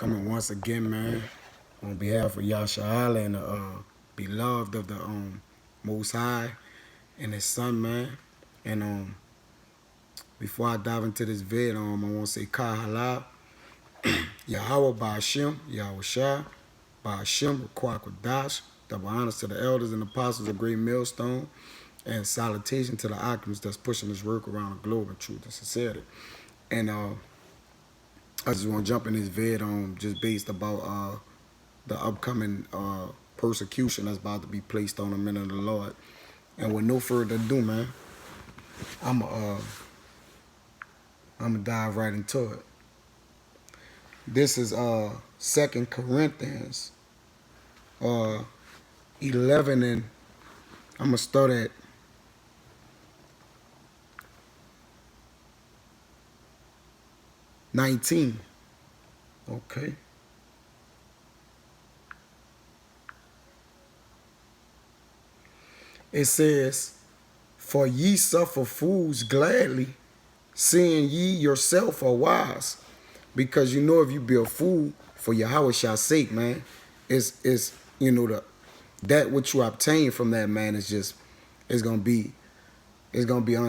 Coming once again, man, on behalf of Yasha Allah and the beloved of the Most High and His Son, man. And before I dive into this vid, I want to say Ka Halal, Yahweh Ba'ashem, Yahweh Shah, Ba'ashem, Kwadash, double honors to the elders and apostles of Great Millstone, and salutation to the occupants that's pushing this work around the globe in truth and sincerity. And I just want to jump in this vid just based about the upcoming persecution that's about to be placed on the men of the Lord. And with no further ado, man, I'm gonna dive right into it. This is 2 Corinthians 11, and I'm gonna start at 19. Okay. It says, "For ye suffer fools gladly, seeing ye yourself are wise." Because you know if you be a fool for Yahweh shall sake, man, is you know that what you obtain from that, man, is just it's gonna be it's gonna be it's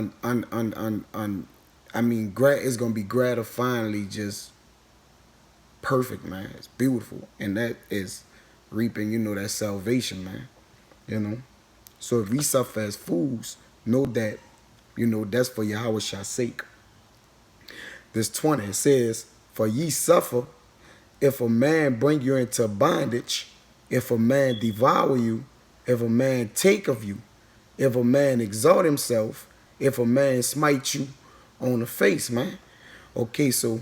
gonna be gratifyingly just perfect, man. It's beautiful. And that is reaping, that salvation, man. So if we suffer as fools, know that, that's for Yahweh shall sake. This 20, it says, "For ye suffer, if a man bring you into bondage, if a man devour you, if a man take of you, if a man exalt himself, if a man smite you on the face," man. Okay, so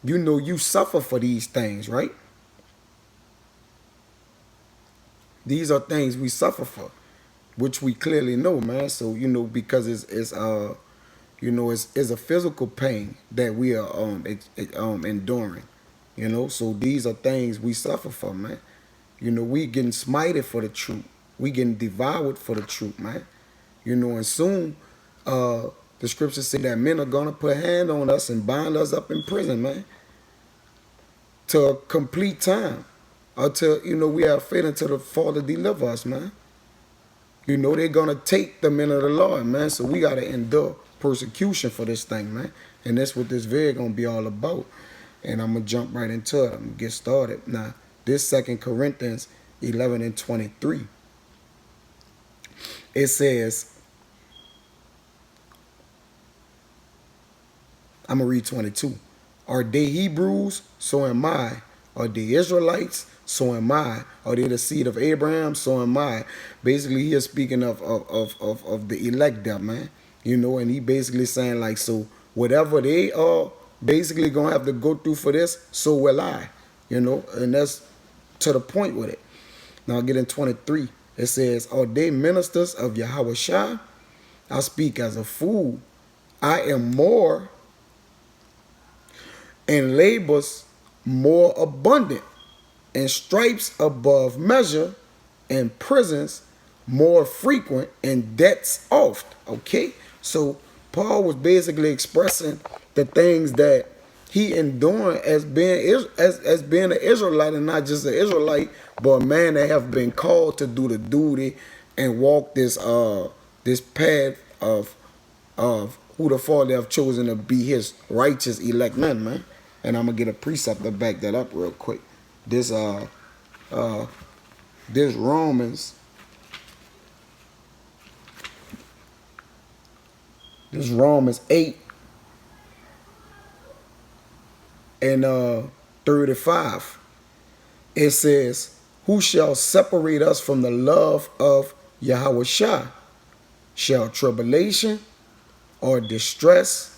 you suffer for these things, right? These are things we suffer for, which we clearly know, man. So, because it's a physical pain that we are enduring, So these are things we suffer for, man. We getting smited for the truth. We getting devoured for the truth, man. And soon the scriptures say that men are gonna put a hand on us and bind us up in prison, man, to a complete time, until we have faith until the Father deliver us, man. They're gonna take the men of the Lord, man. So we gotta endure persecution for this thing, man. And that's what this video gonna be all about. And I'm gonna jump right into it. I'm gonna get started. Now, this 2 Corinthians 11 and 23. It says, I'm gonna read 22. "Are they Hebrews? So am I. Are they Israelites? So am I. Are they the seed of Abraham? So am I." Basically, he is speaking of the elect there, man. And he basically saying, like, so whatever they are basically gonna have to go through for this, so will I. And that's to the point with it. Now I get in 23. It says, "Are they ministers of Yahweh Shah? I speak as a fool. I am more, and labors more abundant, and stripes above measure, and prisons more frequent, and debts oft." Okay, so Paul was basically expressing the things that he enduring as being an Israelite, and not just an Israelite, but a man that have been called to do the duty and walk this path of who the Father have chosen to be his righteous elect men, man. And I'm gonna get a precept to back that up real quick. This Romans 8 and 35. It says, "Who shall separate us from the love of Yahweh Shah? Shall tribulation, or distress,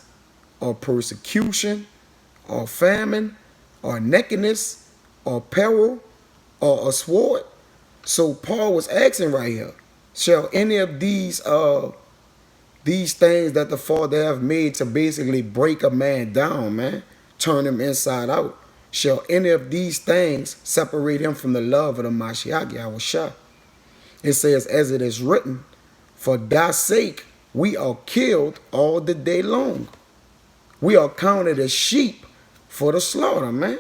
or persecution, or famine, or nakedness, or peril, or a sword?" So Paul was asking right here, shall any of these things that the Father have made to basically break a man down, man, turn him inside out, shall any of these things separate him from the love of the Mashiach Yahweh Shah? It says, "As it is written, for thy sake we are killed all the day long. We are counted as sheep for the slaughter," man.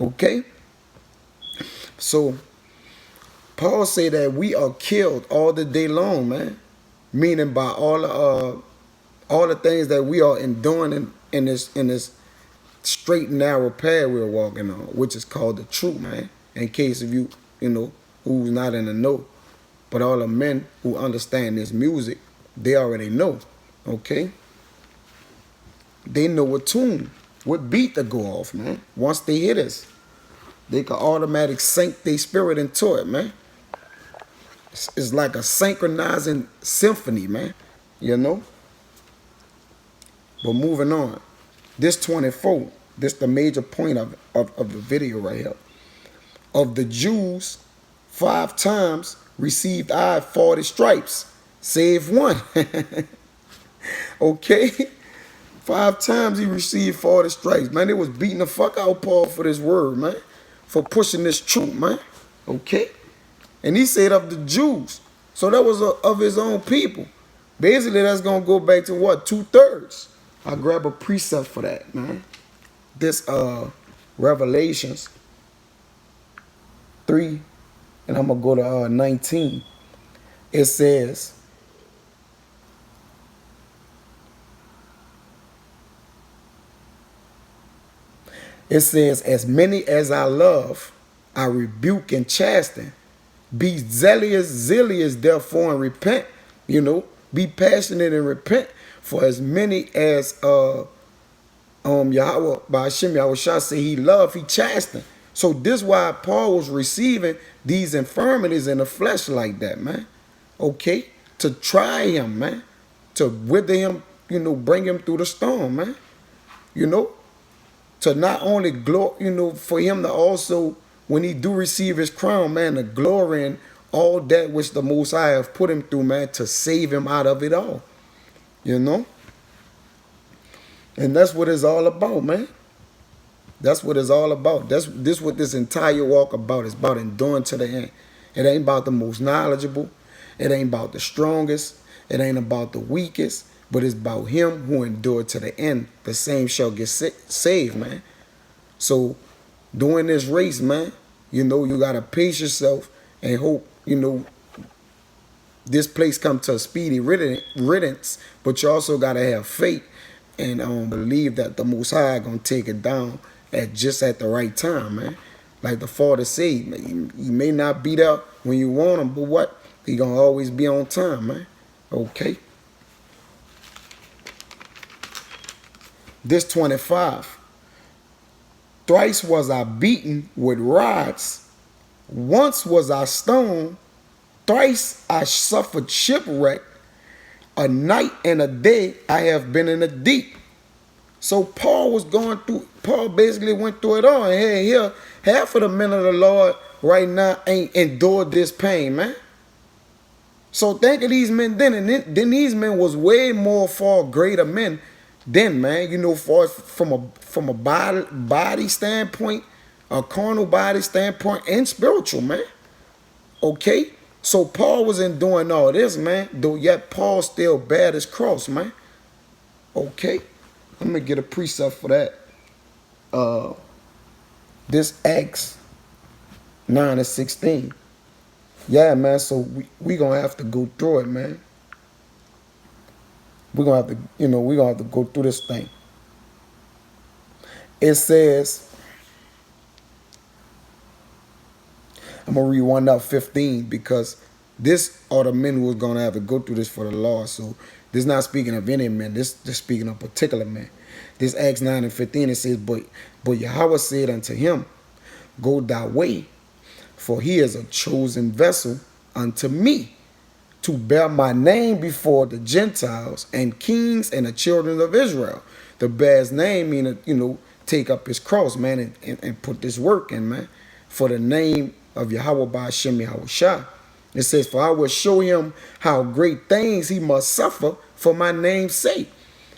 Okay? So Paul say that we are killed all the day long, man. Meaning by all the things that we are enduring in this straight and narrow path we're walking on, which is called the truth, man. In case of you, who's not in the know. But all the men who understand this music, they already know. Okay? They know what tune, what beat to go off, man. Once they hit us, they can automatically sync their spirit into it, man. It's like a synchronizing symphony, man. You know? But moving on. This 24, this the major point of the video right here. Of the Jews, 5 times received I 40 stripes, save one. Okay? 5 times he received 40 stripes. Man, they was beating the fuck out of Paul for this word, man. For pushing this truth, man. Okay? And he said of the Jews. So that was of his own people. Basically, that's going to go back to what? 2/3. I grab a precept for that, man. This Revelations 3, and I'm going to go to 19. It says, as many as I love, I rebuke and chasten. Be zealous, therefore, and repent. Be passionate and repent. For as many as Yahweh by Hashem Yahushua say he loved, he chastened. So this why Paul was receiving these infirmities in the flesh like that, man. Okay? To try him, man. To wither him, bring him through the storm, man. To not only glory, for him to also, when he do receive his crown, man, to glory in all that which the Most High have put him through, man, to save him out of it all. And that's what it's all about, man. That's what it's all about. This what this entire walk about is about, enduring to the end. It ain't about the most knowledgeable. It ain't about the strongest. It ain't about the weakest. But it's about him who endured to the end. The same shall get saved, man. So during this race, man, you got to pace yourself and hope, this place come to a speedy riddance. But you also got to have faith and believe that the Most High going to take it down at the right time, man. Like the Father said, man, he may not be there when you want him, but what? He going to always be on time, man. Okay. This 25. Thrice was I beaten with rods. Once was I stoned. Thrice I suffered shipwreck. A night and a day I have been in the deep. So Paul basically went through it all. And here, half of the men of the Lord right now ain't endured this pain, man. So think of these men then. And then these men was way more far greater men then, man. From a body standpoint, a carnal body standpoint, and spiritual, man. Okay? So Paul was enduring all this, man. Though yet Paul still bear his cross, man. Okay? I'm going to get a precept for that. This Acts 9:16. Yeah, man. So we going to have to go through it, man. We're going to have to, we're going to have to go through this thing. It says, I'm going to read 1:15 because this are the men who are going to have to go through this for the law. So this is not speaking of any men. This is speaking of particular men. This Acts 9:15, it says, but Yahweh said unto him, go thy way, for he is a chosen vessel unto me, to bear my name before the Gentiles and kings and the children of Israel. To bear his name meaning, take up his cross, man, and put this work in, man, for the name of Yahweh by Hashem Yahushua. It says, for I will show him how great things he must suffer for my name's sake.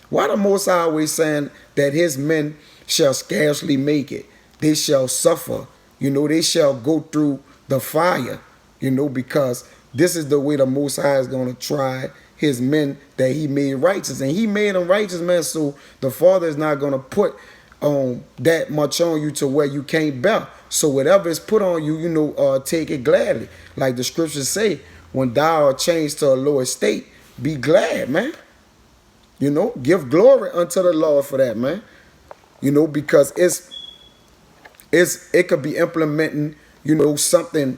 Why the Most High always saying that his men shall scarcely make it? They shall suffer. They shall go through the fire, because this is the way the Most High is going to try his men that he made righteous. And he made them righteous, man, so the Father is not going to put that much on you to where you can't bear. So whatever is put on you, take it gladly. Like the scriptures say, when thou art changed to a lower state, be glad, man. Give glory unto the Lord for that, man. Because it could be implementing, something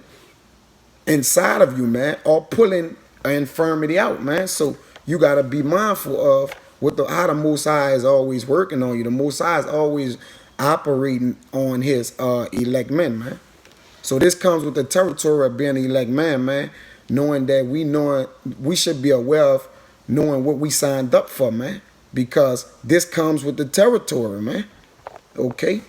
inside of you, man, or pulling an infirmity out, man. So you gotta be mindful of how the Most High is always working on you. The Most High is always operating on his elect men, man. So this comes with the territory of being an elect man, knowing that we should be aware of knowing what we signed up for, man, because this comes with the territory, man. Okay.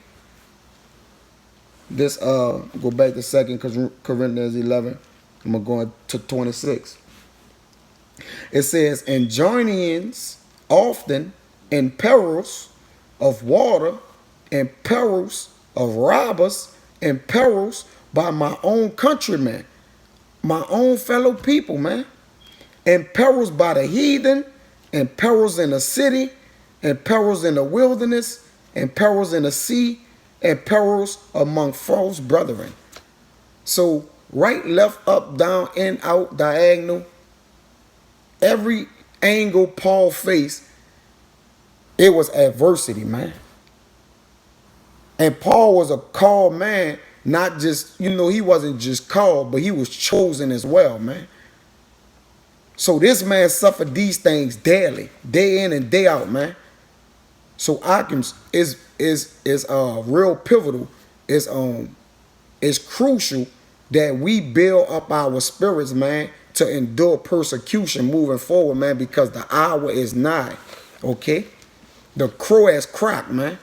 This go back to 2 Corinthians 11. I'm gonna go to 26. It says, "And journeyings often, in perils of water, and perils of robbers, and perils by my own countrymen, my own fellow people, man, and perils by the heathen, and perils in the city, and perils in the wilderness, and perils in the sea, and perils among false brethren." So right, left, up, down, in, out, diagonal, every angle Paul faced, it was adversity, man. And Paul was a called man, not just, he wasn't just called, but he was chosen as well, man. So this man suffered these things daily, day in and day out, man. So Occam's is real pivotal. It's crucial that we build up our spirits, man, to endure persecution moving forward, man, because the hour is nigh. Okay? The crow has cracked, man.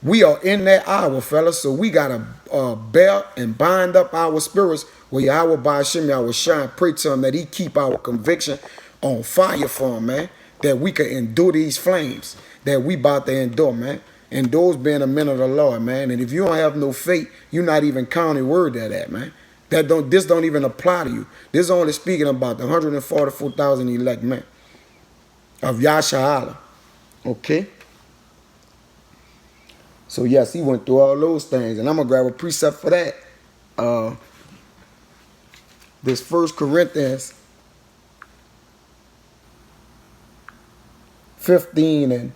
We are in that hour, fellas, so we got to bear and bind up our spirits where Yahweh Ba'ashem Yahweh shine. Pray to him that he keep our conviction on fire for him, man, that we can endure these flames that we about to endure, man. And those being a men of the Lord, man. And if you don't have no faith, you're not even counting word of that, man. This don't even apply to you. This is only speaking about the 144,000 elect men of Yasharahla. Okay? So yes, he went through all those things. And I'm going to grab a precept for that. This 1 Corinthians 15 and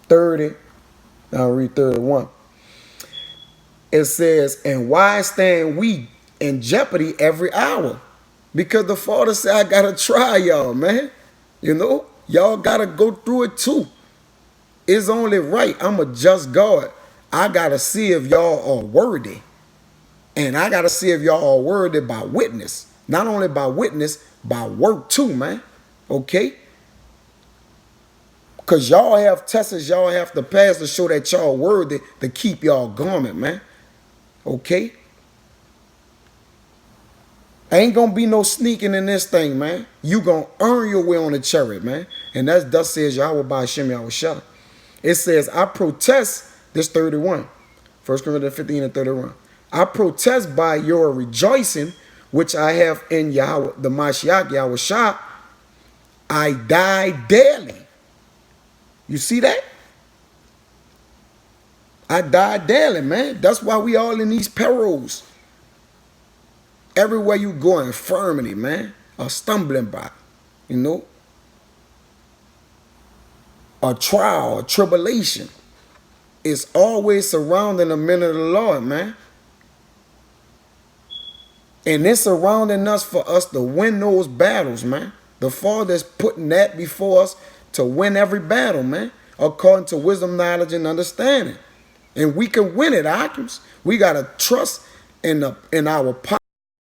30. I'll read 31. It says, "And why stand we in jeopardy every hour? Because the Father said, I got to try y'all, man. Y'all got to go through it too. It's only right. I'm a just God. I got to see if y'all are worthy. And I got to see if y'all are worthy by witness. Not only by witness, by work too, man. Okay? Because y'all have tests y'all have to pass to show that y'all worthy to keep y'all garment, man. Okay? Ain't gonna be no sneaking in this thing, man. You gonna earn your way on the chariot, man. And that's thus says Yahweh Ba'ashem Yahweh Shah. It says, I protest, this 31. 1 Corinthians 15 and 31. I protest by your rejoicing, which I have in Yahweh, the Mashiach Yahweh Shah. I die daily. You see that? I die daily, man. That's why we all in these perils. Everywhere you go, infirmity, man. A stumbling block, A trial, a tribulation. It's always surrounding the men of the Lord, man. And it's surrounding us for us to win those battles, man. The Father's putting that before us to win every battle, man, according to wisdom, knowledge, and understanding. And we can win it, Occams. We got to trust in our power.